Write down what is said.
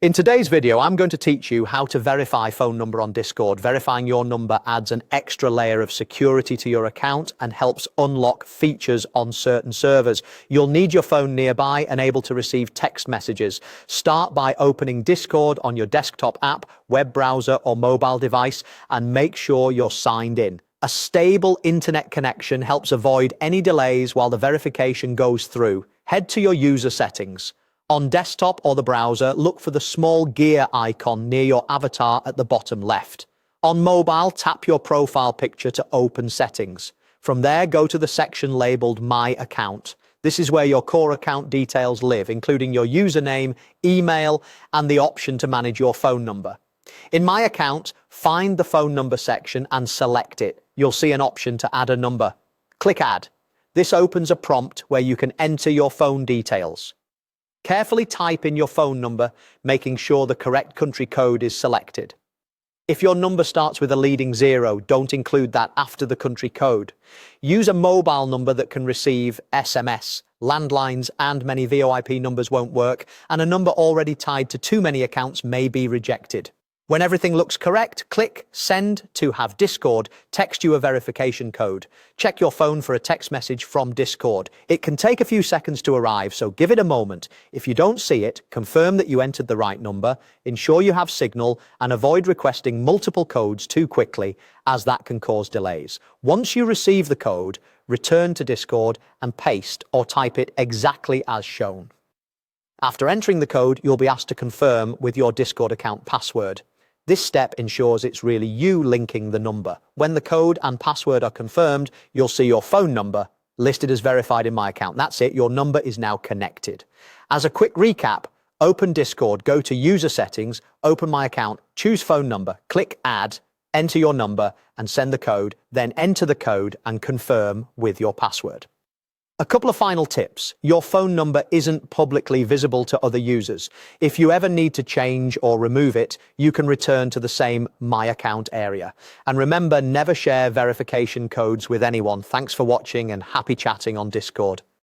In today's video, I'm going to teach you how to verify phone number on Discord. Verifying your number adds an extra layer of security to your account and helps unlock features on certain servers. You'll need your phone nearby and able to receive text messages. Start by opening Discord on your desktop app, web browser, or mobile device, and make sure you're signed in. A stable internet connection helps avoid any delays while the verification goes through. Head to your user settings. On desktop or the browser, look for the small gear icon near your avatar at the bottom left. On mobile, tap your profile picture to open settings. From there, go to the section labeled My Account. This is where your core account details live, including your username, email, and the option to manage your phone number. In My Account, find the phone number section and select it. You'll see an option to add a number. Click Add. This opens a prompt where you can enter your phone details. Carefully type in your phone number, making sure the correct country code is selected. If your number starts with a leading 0, don't include that after the country code. Use a mobile number that can receive SMS. Landlines and many VoIP numbers won't work, and a number already tied to too many accounts may be rejected. When everything looks correct, click Send to have Discord text you a verification code. Check your phone for a text message from Discord. It can take a few seconds to arrive, so give it a moment. If you don't see it, confirm that you entered the right number, ensure you have signal, and avoid requesting multiple codes too quickly, as that can cause delays. Once you receive the code, return to Discord and paste or type it exactly as shown. After entering the code, you'll be asked to confirm with your Discord account password. This step ensures it's really you linking the number. When the code and password are confirmed, you'll see your phone number listed as verified in My Account. That's it, your number is now connected. As a quick recap, open Discord, go to User Settings, open My Account, choose Phone Number, click Add, enter your number and send the code, then enter the code and confirm with your password. A couple of final tips. Your phone number isn't publicly visible to other users. If you ever need to change or remove it, you can return to the same My Account area. And remember, never share verification codes with anyone. Thanks for watching and happy chatting on Discord.